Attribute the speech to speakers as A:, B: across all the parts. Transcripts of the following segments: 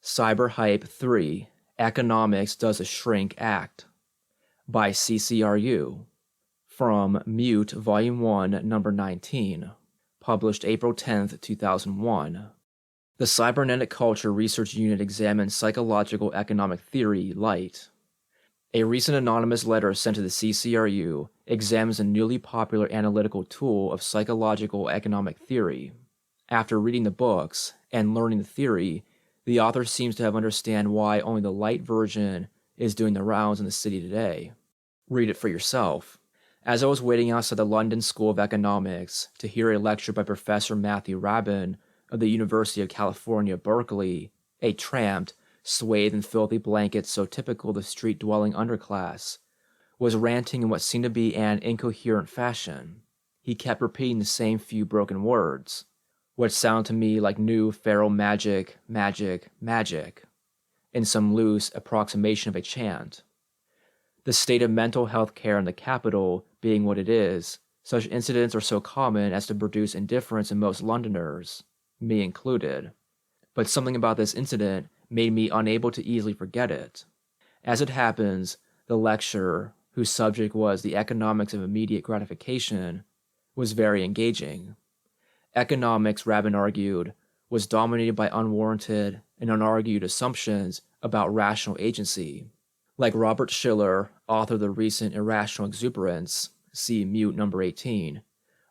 A: Cyberhype-3, Economics Does a Shrink Act, by CCRU, from Mute Volume 1, Number 19, published April 10, 2001. The Cybernetic Culture Research Unit examines psychological economic theory, light. A recent anonymous letter sent to the CCRU examines a newly popular analytical tool of psychological economic theory. After reading the books and learning the theory, the author seems to have understand why only the light version is doing the rounds in the city today. Read it for yourself. As I was waiting outside the London School of Economics to hear a lecture by Professor Matthew Rabin of the University of California, Berkeley, a tramped, swathed in filthy blankets so typical of the street-dwelling underclass, was ranting in what seemed to be an incoherent fashion. He kept repeating the same few broken words, what sounded to me like new feral magic, magic, magic, in some loose approximation of a chant. The state of mental health care in the capital being what it is, such incidents are so common as to produce indifference in most Londoners, me included. But something about this incident made me unable to easily forget it. As it happens, the lecture, whose subject was the economics of immediate gratification, was very engaging. Economics, Rabin argued, was dominated by unwarranted and unargued assumptions about rational agency. Like Robert Schiller, author of the recent Irrational Exuberance, see Mute number 18,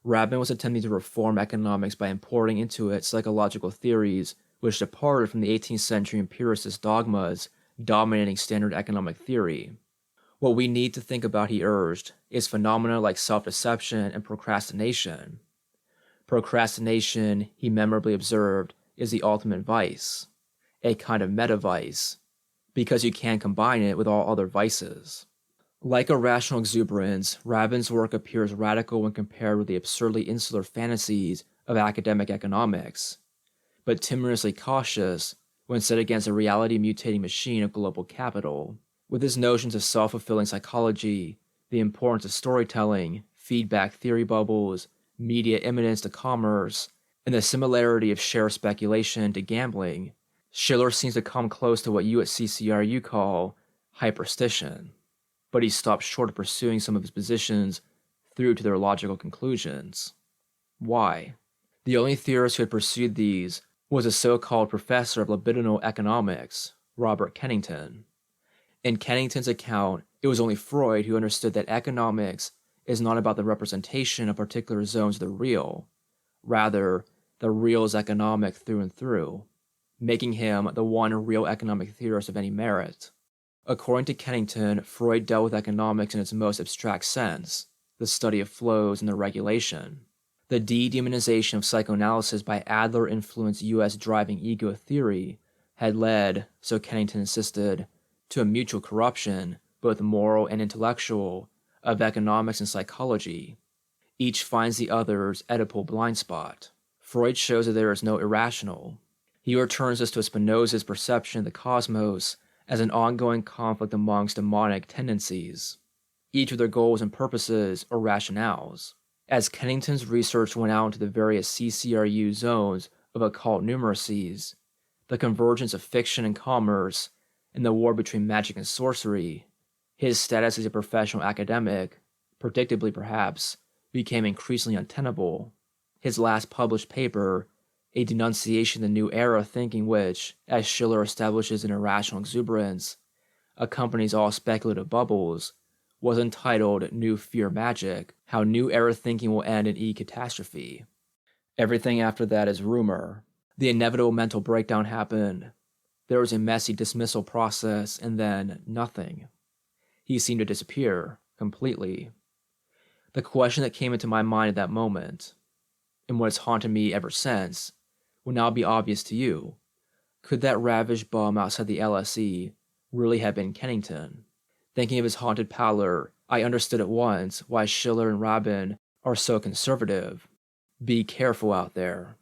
A: Rabin was attempting to reform economics by importing into it psychological theories which departed from the 18th century empiricist dogmas dominating standard economic theory. What we need to think about, he urged, is phenomena like self-deception and procrastination. Procrastination, he memorably observed, is the ultimate vice, a kind of meta-vice, because you can combine it with all other vices. Like Irrational Exuberance, Rabin's work appears radical when compared with the absurdly insular fantasies of academic economics, but timorously cautious when set against a reality-mutating machine of global capital. With his notions of self-fulfilling psychology, the importance of storytelling, feedback theory bubbles, media immanence to commerce, and the similarity of share speculation to gambling, Schiller seems to come close to what you at CCRU call hyperstition, but he stopped short of pursuing some of his positions through to their logical conclusions. Why? The only theorist who had pursued these was a so-called professor of libidinal economics, Robert Kennington. In Kennington's account, it was only Freud who understood that economics is not about the representation of particular zones of the real. Rather, the real is economic through and through, making him the one real economic theorist of any merit. According to Kennington, Freud dealt with economics in its most abstract sense, the study of flows and their regulation. The de-demonization of psychoanalysis by Adler-influenced U.S. driving ego theory had led, so Kennington insisted, to a mutual corruption, both moral and intellectual, of economics and psychology. Each finds the other's Oedipal blind spot. Freud shows that there is no irrational. He returns us to Spinoza's perception of the cosmos as an ongoing conflict amongst demonic tendencies, each with their goals and purposes or rationales. As Kennington's research went out into the various CCRU zones of occult numeracies, the convergence of fiction and commerce, and the war between magic and sorcery, his status as a professional academic, predictably perhaps, became increasingly untenable. His last published paper, a denunciation of the new era of thinking which, as Schiller establishes in Irrational Exuberance, accompanies all speculative bubbles, was entitled New Fear Magic, How New Era Thinking Will End in E-Catastrophe. Everything after that is rumor. The inevitable mental breakdown happened. There was a messy dismissal process, and then nothing. He seemed to disappear, completely. The question that came into my mind at that moment, and what has haunted me ever since, will now be obvious to you. Could that ravished bum outside the LSE really have been Kennington? Thinking of his haunted pallor, I understood at once why Schiller and Rabin are so conservative. Be careful out there.